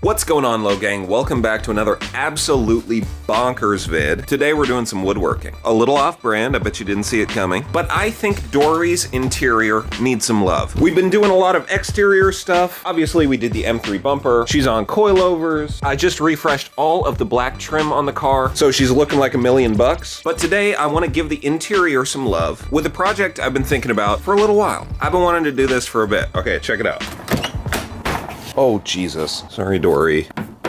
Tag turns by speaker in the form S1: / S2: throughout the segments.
S1: What's going on, Low Gang? Welcome back to another absolutely bonkers vid. Today we're doing some woodworking. A little off-brand, I bet you didn't see it coming, but I think Dory's interior needs some love. We've been doing a lot of exterior stuff. Obviously, we did the M3 bumper. She's on coilovers. I just refreshed all of the black trim on the car, so she's looking like $1,000,000. But today, I want to give the interior some love with a project I've been thinking about for a little while. I've been wanting to do this for a bit. Okay, check it out. Oh, Jesus. Sorry, Dory.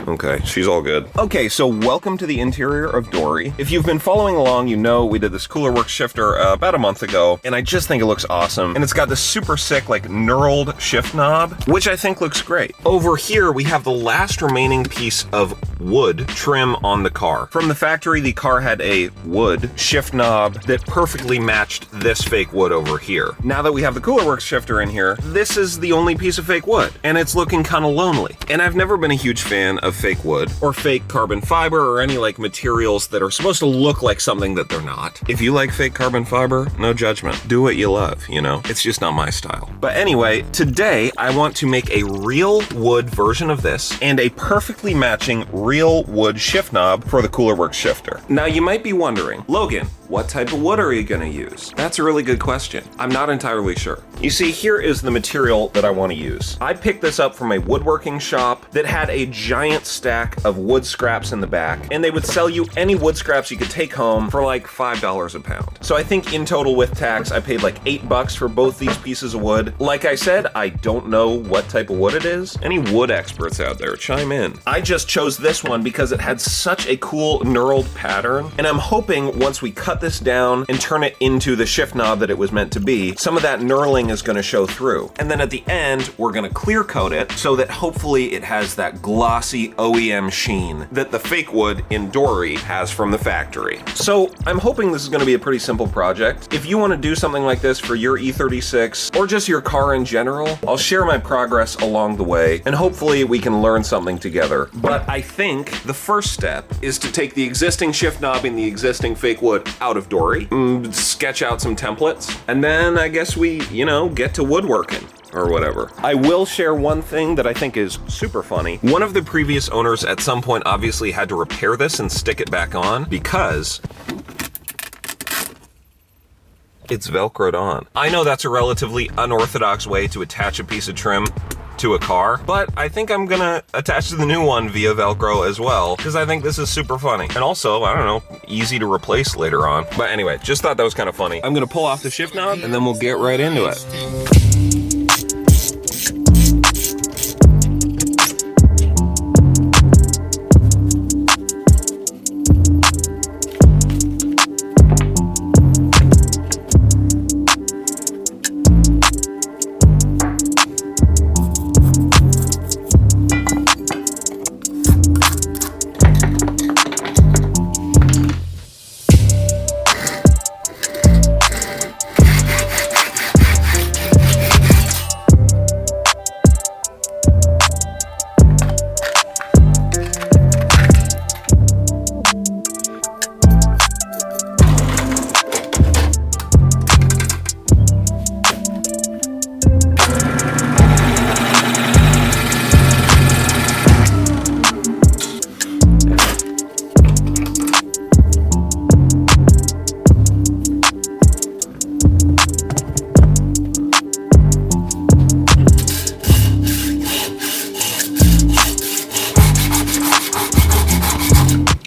S1: Okay, she's all good. Okay, so welcome to the interior of Dory. If you've been following along, you know we did this COOLERWORX shifter about a month ago, and I just think it looks awesome. And it's got this super sick, like, knurled shift knob, which I think looks great. Over here, we have the last remaining piece of wood trim on the car. From the factory, the car had a wood shift knob that perfectly matched this fake wood over here. Now that we have the COOLERWORX shifter in here, this is the only piece of fake wood, and it's looking kind of lonely. And I've never been a huge fan of fake wood or fake carbon fiber or any like materials that are supposed to look like something that they're not. If you like fake carbon fiber, no judgment. Do what you love, you know? It's just not my style. But anyway, today I want to make a real wood version of this and a perfectly matching real wood shift knob for the COOLERWORX shifter. Now you might be wondering, Logan, what type of wood are you gonna use? That's a really good question. I'm not entirely sure. You see, here is the material that I want to use. I picked this up from a woodworking shop that had a giant stack of wood scraps in the back, and they would sell you any wood scraps you could take home for like $5 a pound. So I think in total with tax, I paid like $8 for both these pieces of wood. Like I said, I don't know what type of wood it is. Any wood experts out there, chime in. I just chose this one because it had such a cool knurled pattern, and I'm hoping once we cut this down and turn it into the shift knob that it was meant to be, some of that knurling is going to show through. And then at the end, we're going to clear coat it so that hopefully it has that glossy OEM sheen that the fake wood in Dory has from the factory. So I'm hoping this is going to be a pretty simple project. If you want to do something like this for your E36 or just your car in general, I'll share my progress along the way and hopefully we can learn something together. But I think the first step is to take the existing shift knob and the existing fake wood out of Dory, sketch out some templates, and then I guess we, get to woodworking. Or whatever. I will share one thing that I think is super funny. One of the previous owners at some point obviously had to repair this and stick it back on because it's Velcroed on. I know that's a relatively unorthodox way to attach a piece of trim to a car, but I think I'm gonna attach to the new one via Velcro as well, because I think this is super funny. And also, I don't know, easy to replace later on. But anyway, just thought that was kind of funny. I'm gonna pull off the shift knob and then we'll get right into it.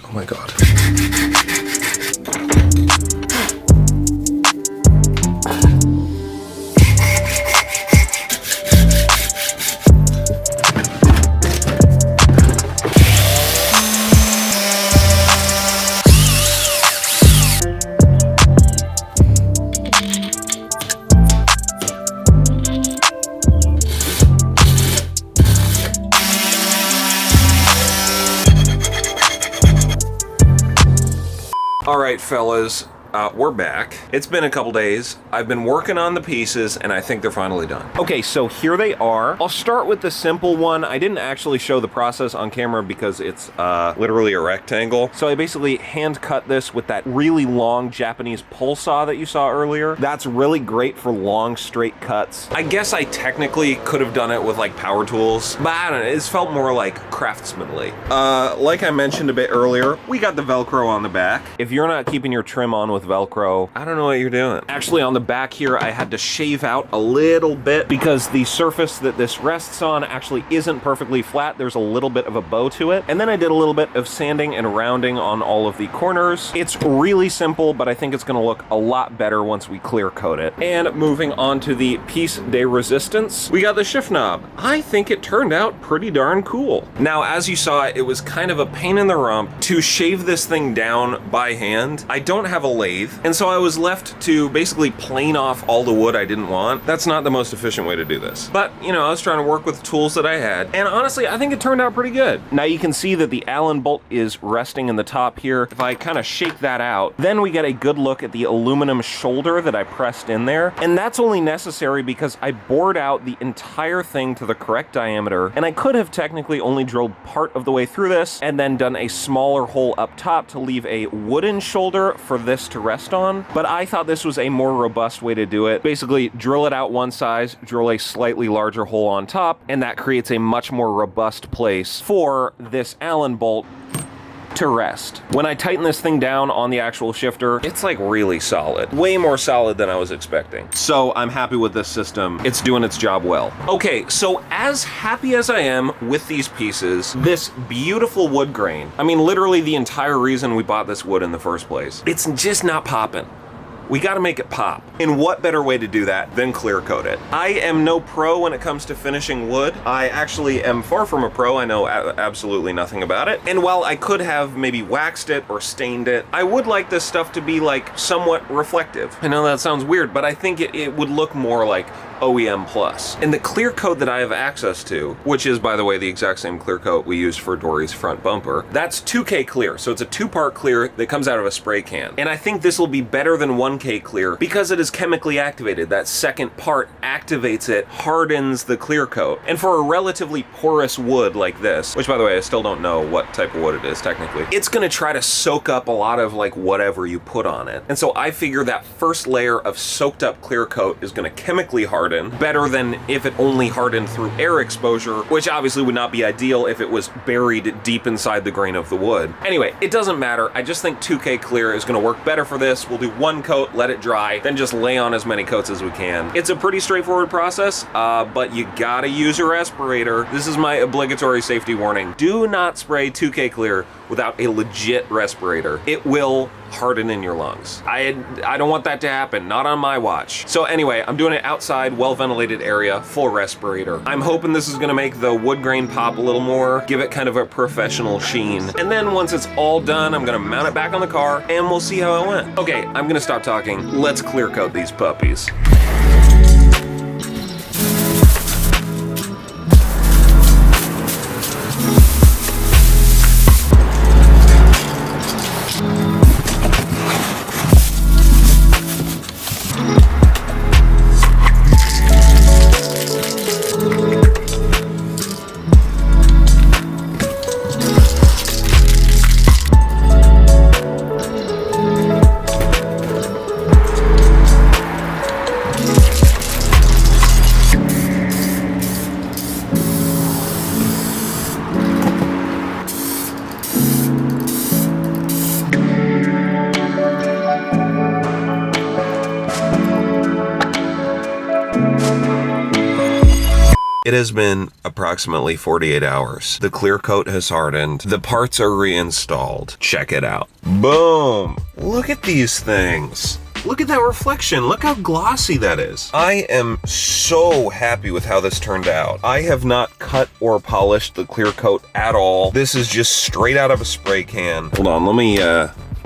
S1: Oh my God. All right, fellas, we're back. It's been a couple days. I've been working on the pieces, and I think they're finally done. Okay, so here they are. I'll start with the simple one. I didn't actually show the process on camera because it's literally a rectangle. So I basically hand cut this with that really long Japanese pole saw that you saw earlier. That's really great for long, straight cuts. I guess I technically could have done it with like power tools, but I don't know, it's felt more like craftsmanly. Like I mentioned a bit earlier, we got the Velcro on the back. If you're not keeping your trim on with Velcro, I don't know what you're doing. Actually, on the back here, I had to shave out a little bit because the surface that this rests on actually isn't perfectly flat. There's a little bit of a bow to it. And then I did a little bit of sanding and rounding on all of the corners. It's really simple, but I think it's gonna look a lot better once we clear coat it. And moving on to the piece de resistance, we got the shift knob. I think it turned out pretty darn cool. Now, as you saw, it was kind of a pain in the rump to shave this thing down by hand. I don't have a lathe, and so I was left to basically plane off all the wood I didn't want. That's not the most efficient way to do this. But, you know, I was trying to work with the tools that I had, and honestly, I think it turned out pretty good. Now you can see that the Allen bolt is resting in the top here. If I kind of shake that out, then we get a good look at the aluminum shoulder that I pressed in there, and that's only necessary because I bored out the entire thing to the correct diameter, and I could have technically only drilled part of the way through this and then done a smaller hole up top to leave a wooden shoulder for this to rest on, but I thought this was a more robust way to do it. Basically, drill it out one size, drill a slightly larger hole on top, and that creates a much more robust place for this Allen bolt to rest. When I tighten this thing down on the actual shifter, it's like really solid. Way more solid than I was expecting. So I'm happy with this system. It's doing its job well. Okay, so as happy as I am with these pieces, this beautiful wood grain, I mean, literally the entire reason we bought this wood in the first place, it's just not popping. We gotta make it pop. And what better way to do that than clear coat it? I am no pro when it comes to finishing wood. I actually am far from a pro. I know absolutely nothing about it. And while I could have maybe waxed it or stained it, I would like this stuff to be like somewhat reflective. I know that sounds weird, but I think it would look more like OEM plus. And the clear coat that I have access to, which is, by the way, the exact same clear coat we used for Dory's front bumper, that's 2K clear. So it's a 2-part clear that comes out of a spray can. And I think this will be better than 1K clear because it is chemically activated. That second part activates it, hardens the clear coat. And for a relatively porous wood like this, which by the way, I still don't know what type of wood it is technically, it's gonna try to soak up a lot of like whatever you put on it. And so I figure that first layer of soaked up clear coat is gonna chemically harden better than if it only hardened through air exposure, which obviously would not be ideal if it was buried deep inside the grain of the wood. Anyway, it doesn't matter. I just think 2K clear is gonna work better for this. We'll do one coat, let it dry, then just lay on as many coats as we can. It's a pretty straightforward process, but you gotta use your respirator. This is my obligatory safety warning. Do not spray 2K clear without a legit respirator. It will harden in your lungs. I don't want that to happen, not on my watch. So anyway, I'm doing it outside, well-ventilated area, full respirator. I'm hoping this is gonna make the wood grain pop a little more, give it kind of a professional sheen. And then once it's all done, I'm gonna mount it back on the car and we'll see how it went. Okay, I'm gonna stop talking. Let's clear coat these puppies. It has been approximately 48 hours. The clear coat has hardened. The parts are reinstalled. Check it out. Boom! Look at these things. Look at that reflection. Look how glossy that is. I am so happy with how this turned out. I have not cut or polished the clear coat at all. This is just straight out of a spray can. Hold on, let me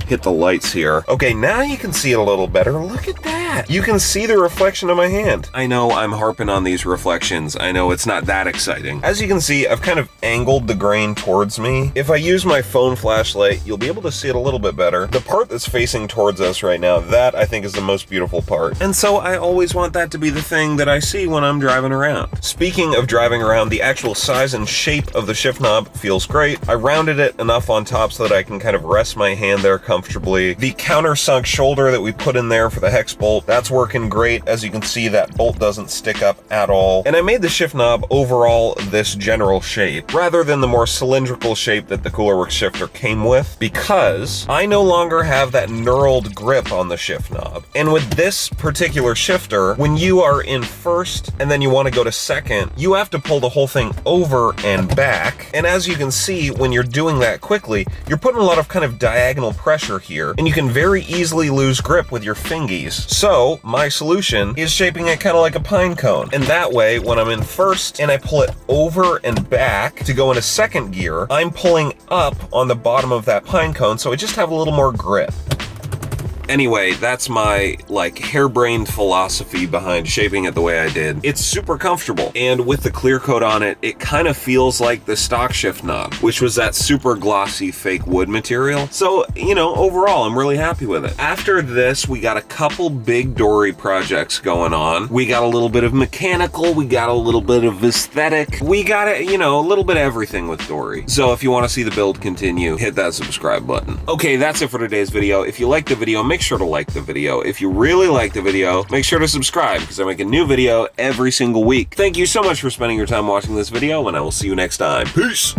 S1: hit the lights here. Okay, now you can see it a little better. Look at that. that? You can see the reflection of my hand. I know I'm harping on these reflections. I know it's not that exciting. As you can see, I've kind of angled the grain towards me. If I use my phone flashlight, you'll be able to see it a little bit better. The part that's facing towards us right now, that I think is the most beautiful part. And so I always want that to be the thing that I see when I'm driving around. Speaking of driving around, the actual size and shape of the shift knob feels great. I rounded it enough on top so that I can kind of rest my hand there comfortably. The countersunk shoulder that we put in there for the hex bolt, that's working great. As you can see, that bolt doesn't stick up at all. And I made the shift knob overall this general shape, rather than the more cylindrical shape that the COOLERWORX shifter came with, because I no longer have that knurled grip on the shift knob. And with this particular shifter, when you are in first and then you want to go to second, you have to pull the whole thing over and back. And as you can see, when you're doing that quickly, you're putting a lot of kind of diagonal pressure here, and you can very easily lose grip with your fingies. So my solution is shaping it kind of like a pine cone. And that way, when I'm in first and I pull it over and back to go into second gear, I'm pulling up on the bottom of that pine cone, so I just have a little more grip. Anyway, that's my, like, harebrained philosophy behind shaping it the way I did. It's super comfortable, and with the clear coat on it, it kind of feels like the stock shift knob, which was that super glossy fake wood material. So, you know, overall, I'm really happy with it. After this, we got a couple big Dory projects going on. We got a little bit of mechanical, we got a little bit of aesthetic, we got, you know, a little bit of everything with Dory. So if you want to see the build continue, hit that subscribe button. Okay, that's it for today's video. If you liked the video, make sure to like the video. If you really like the video, make sure to subscribe, because I make a new video every single week. Thank you so much for spending your time watching this video, and I will see you next time. Peace!